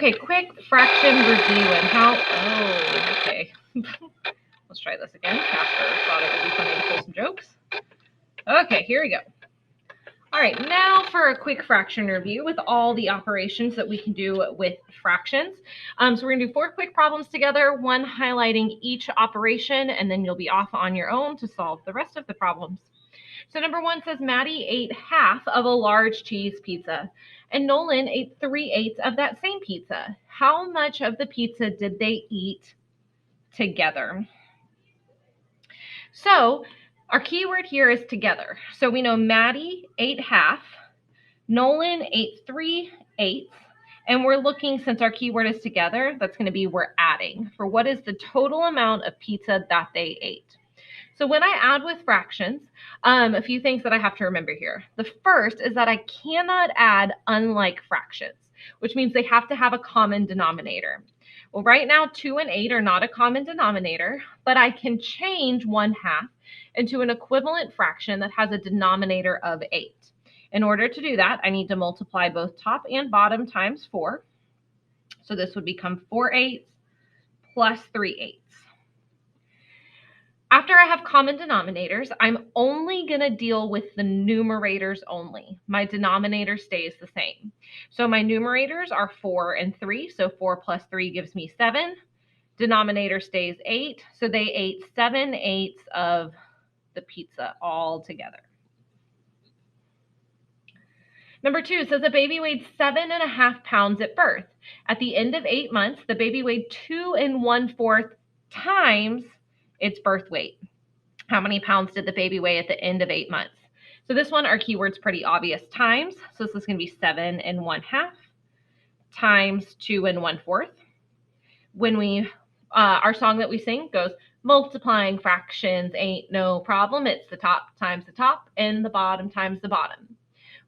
Okay, quick fraction review and how, oh, okay. Let's try this again. Casper thought it would be funny to pull some jokes. Okay, here we go. All right, now for a quick fraction review with all the operations that we can do with fractions. So we're gonna do 4 quick problems together, one highlighting each operation, and then you'll be off on your own to solve the rest of the problems. So number 1 says Maddie ate half of a large cheese pizza, and Nolan ate 3/8 of that same pizza. How much of the pizza did they eat together? So our keyword here is together. So we know Maddie ate half, Nolan ate 3/8, and we're looking, since our keyword is together, that's going to be we're adding for what is the total amount of pizza that they ate. So when I add with fractions, a few things that I have to remember here. The first is that I cannot add unlike fractions, which means they have to have a common denominator. Well, right now, 2 and 8 are not a common denominator, but I can change 1/2 into an equivalent fraction that has a denominator of 8. In order to do that, I need to multiply both top and bottom times 4. So this would become 4/8 plus 3/8. After I have common denominators, I'm only going to deal with the numerators only. My denominator stays the same. So my numerators are 4 and 3. So 4 plus 3 gives me 7. Denominator stays 8. So they ate 7/8 of the pizza all together. Number 2 says a baby weighed 7.5 pounds at birth. At the end of 8 months, the baby weighed 2 1/4 times its birth weight. How many pounds did the baby weigh at the end of 8 months? So this one, our keyword's pretty obvious, times. So this is going to be 7 1/2 times 2 1/4. When we, our song that we sing goes, multiplying fractions ain't no problem. It's the top times the top and the bottom times the bottom.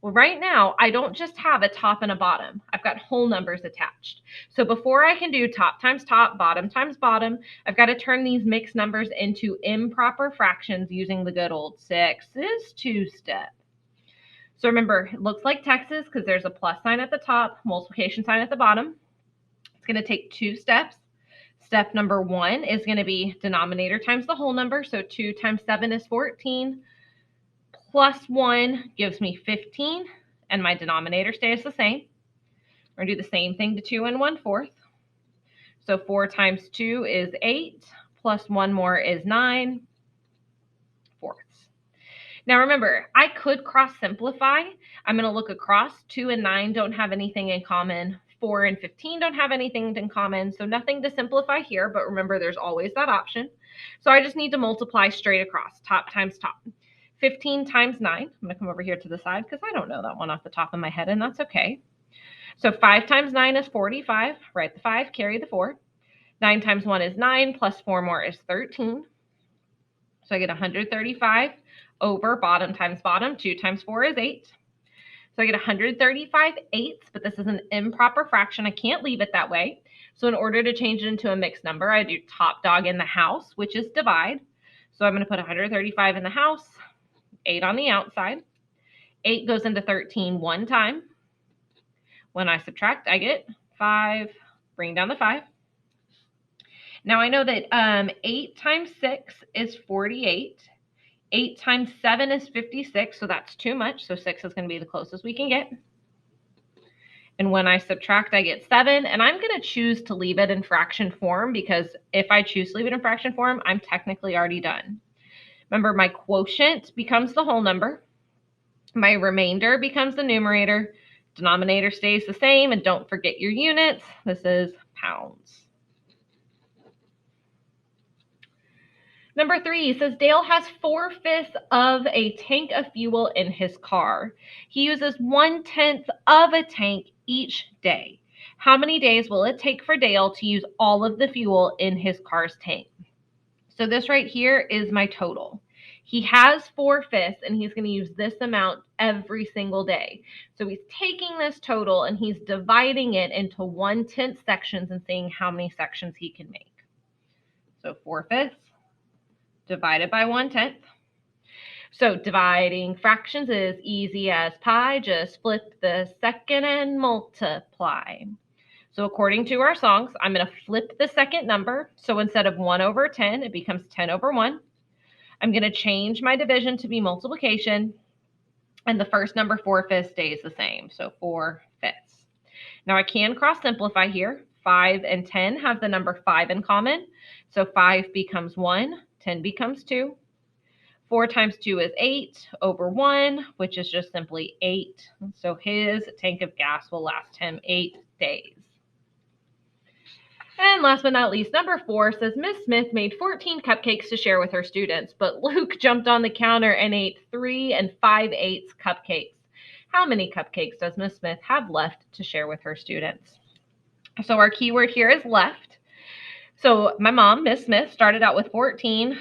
Well, right now, I don't just have a top and a bottom. I've got whole numbers attached. So before I can do top times top, bottom times bottom, I've got to turn these mixed numbers into improper fractions using the good old 6's two-step. So remember, it looks like Texas because there's a plus sign at the top, multiplication sign at the bottom. It's going to take 2 steps. Step number 1 is going to be denominator times the whole number. So 2 times 7 is 14. Plus 1 gives me 15, and my denominator stays the same. We're going to do the same thing to 2 1/4. So 4 times 2 is 8, plus 1 more is 9/4. Now remember, I could cross simplify. I'm going to look across. 2 and 9 don't have anything in common. 4 and 15 don't have anything in common, so nothing to simplify here, but remember there's always that option. So I just need to multiply straight across, top times top. 15 times 9, I'm going to come over here to the side because I don't know that one off the top of my head, and that's okay. So 5 times 9 is 45. Write the 5, carry the 4. 9 times 1 is 9, plus 4 more is 13. So I get 135 over bottom times bottom. 2 times 4 is 8. So I get 135/8, but this is an improper fraction. I can't leave it that way. So in order to change it into a mixed number, I do top dog in the house, which is divide. So I'm going to put 135 in the house, 8 on the outside. 8 goes into 13 one time. When I subtract, I get 5. Bring down the 5. Now I know that 8 times 6 is 48. 8 times 7 is 56, so that's too much. So 6 is going to be the closest we can get. And when I subtract, I get 7. And I'm going to choose to leave it in fraction form because if I choose to leave it in fraction form, I'm technically already done. Remember, my quotient becomes the whole number. My remainder becomes the numerator. Denominator stays the same. And don't forget your units. This is pounds. Number 3 says Dale has 4/5 of a tank of fuel in his car. He uses 1/10 of a tank each day. How many days will it take for Dale to use all of the fuel in his car's tank? So this right here is my total. He has 4/5 and he's going to use this amount every single day. So he's taking this total and he's dividing it into 1/10 sections and seeing how many sections he can make. So 4/5 divided by 1/10. So dividing fractions is easy as pie. Just flip the second and multiply. So according to our songs, I'm going to flip the second number. So instead of 1 over 10, it becomes 10 over 1. I'm going to change my division to be multiplication. And the first number 4/5 stays the same. So 4/5. Now I can cross simplify here. 5 and 10 have the number 5 in common. So 5 becomes 1, 10 becomes 2. 4 times 2 is 8 over 1, which is just simply 8. So his tank of gas will last him 8 days. And last but not least, number 4 says Miss Smith made 14 cupcakes to share with her students, but Luke jumped on the counter and ate 3 5/8 cupcakes. How many cupcakes does Miss Smith have left to share with her students? So our keyword here is left. So my mom, Miss Smith, started out with 14.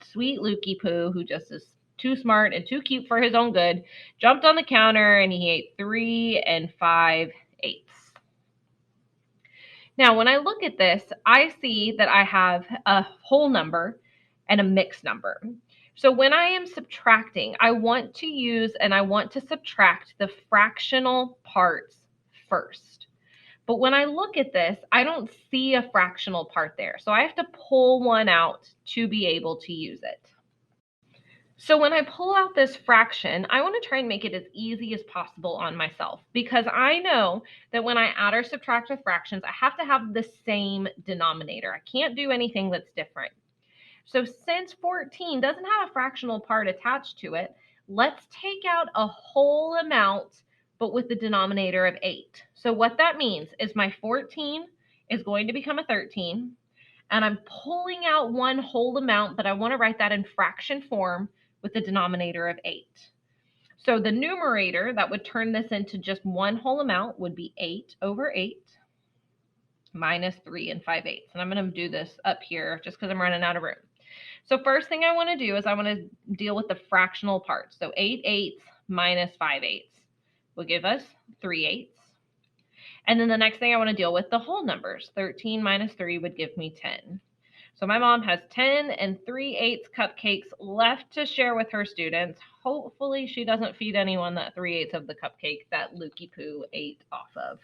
Sweet Lukey Poo, who just is too smart and too cute for his own good, jumped on the counter and he ate 3 5/8. Now, when I look at this, I see that I have a whole number and a mixed number. So when I am subtracting, I want to use and I want to subtract the fractional parts first. But when I look at this, I don't see a fractional part there. So I have to pull one out to be able to use it. So when I pull out this fraction, I want to try and make it as easy as possible on myself because I know that when I add or subtract with fractions, I have to have the same denominator. I can't do anything that's different. So since 14 doesn't have a fractional part attached to it, let's take out a whole amount, but with the denominator of 8. So what that means is my 14 is going to become a 13, and I'm pulling out one whole amount, but I want to write that in fraction form with the denominator of 8. So the numerator that would turn this into just one whole amount would be 8 over 8 minus 3 5/8. And I'm going to do this up here just because I'm running out of room. So first thing I want to do is I want to deal with the fractional parts. So 8/8 minus 5/8 will give us 3/8. And then the next thing I want to deal with the whole numbers. 13 minus 3 would give me 10. So my mom has 10 3/8 cupcakes left to share with her students. Hopefully she doesn't feed anyone that 3/8 of the cupcake that Lukey Poo ate off of.